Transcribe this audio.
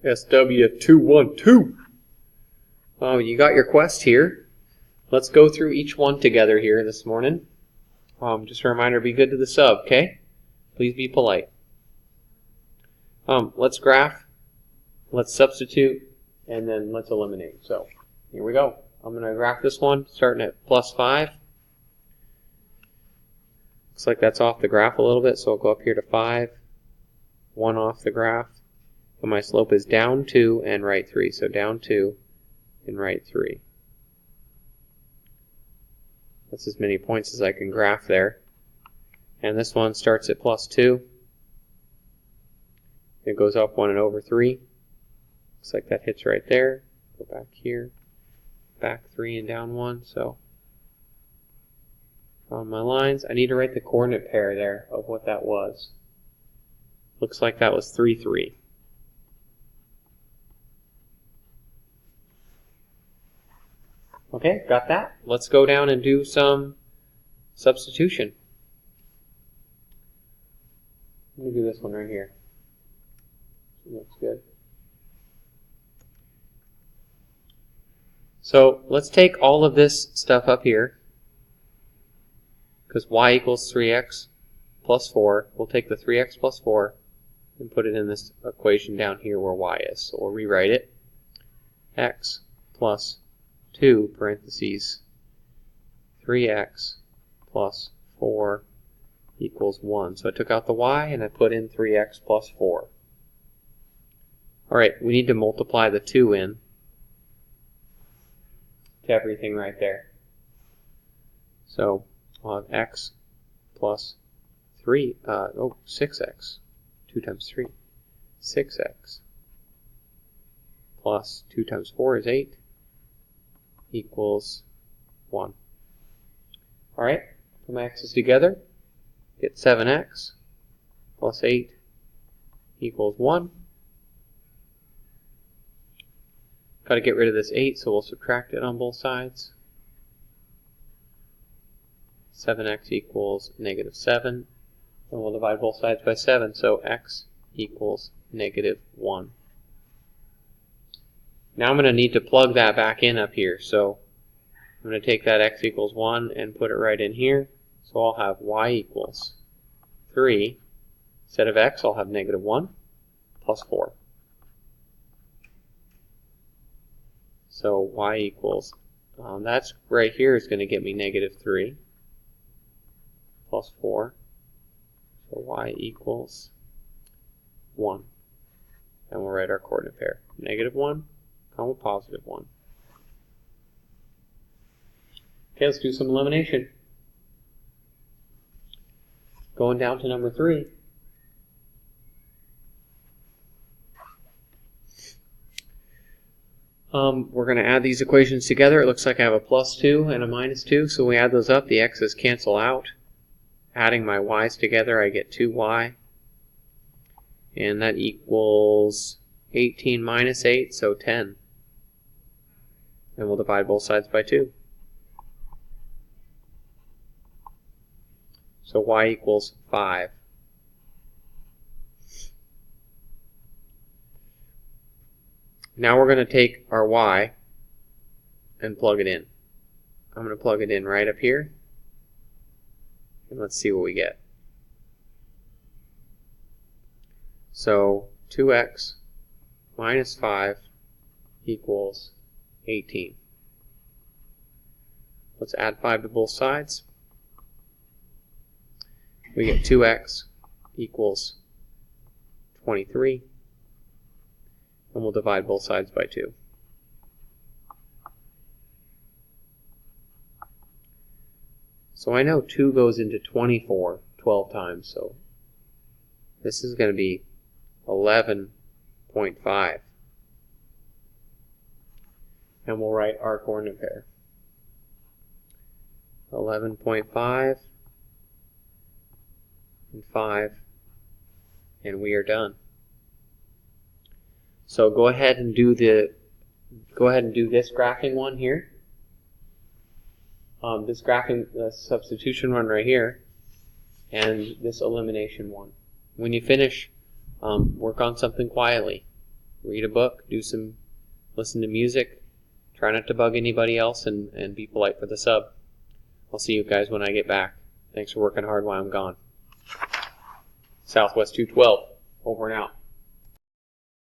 SW212. Oh, you got your quest here. Let's go through each one together here this morning. Just a reminder, be good to the sub, okay? Please be polite. Let's graph, let's substitute, and then let's eliminate. So, here we go. I'm going to graph this one, starting at +5. Looks like that's off the graph a little bit, so I'll go up here to 5. 1 off the graph. And my slope is down 2 and right 3. So down 2 and right 3. That's as many points as I can graph there. And this one starts at +2. It goes up 1 and over 3. Looks like that hits right there. Go back here. Back 3 and down 1. So on my lines, I need to write the coordinate pair there of what that was. Looks like that was 3, 3. Okay, got that. Let's go down and do some substitution. Let me do this one right here. Looks good. So let's take all of this stuff up here, because y equals 3x plus 4. We'll take the 3x plus 4 and put it in this equation down here where y is. So we'll rewrite it. X plus 2 parentheses 3x plus 4 equals 1. So I took out the y and I put in 3x plus 4. Alright, we need to multiply the 2 in to everything right there. So I'll have x plus 6x. 2 times 3. 6x plus 2 times 4 is 8 equals 1. Alright, put my x's together. Get 7x plus 8 equals 1. Got to get rid of this 8, so we'll subtract it on both sides. 7x equals -7. And we'll divide both sides by 7, so x equals -1. Now I'm going to need to plug that back in up here. So I'm going to take that x equals 1 and put it right in here. So I'll have y equals 3. Instead of x, I'll have -1 plus 4. So y equals, that's right here is going to get me -3 plus 4. So y equals 1. And we'll write our coordinate pair. -1, comma +1. Okay, let's do some elimination. Going down to number 3. We're going to add these equations together. It looks like I have a +2 and a -2, so we add those up. The x's cancel out. Adding my y's together, I get 2y. And that equals 18 minus 8, so 10. And we'll divide both sides by 2. So y equals 5. Now we're going to take our y and plug it in. I'm going to plug it in right up here. And let's see what we get. So 2x minus 5 equals 18. Let's add 5 to both sides. We get 2x equals 23. And we'll divide both sides by 2. So I know 2 goes into 24 12 times, so this is going to be 11.5. And we'll write our coordinate pair. 11.5 and 5, and we are done. So go ahead and do this graphing one here. This graphing substitution one right here, and this elimination one. When you finish, work on something quietly. read a book, listen to music, try not to bug anybody else, and be polite for the sub. I'll see you guys when I get back. Thanks for working hard while I'm gone. Southwest 212, over and out.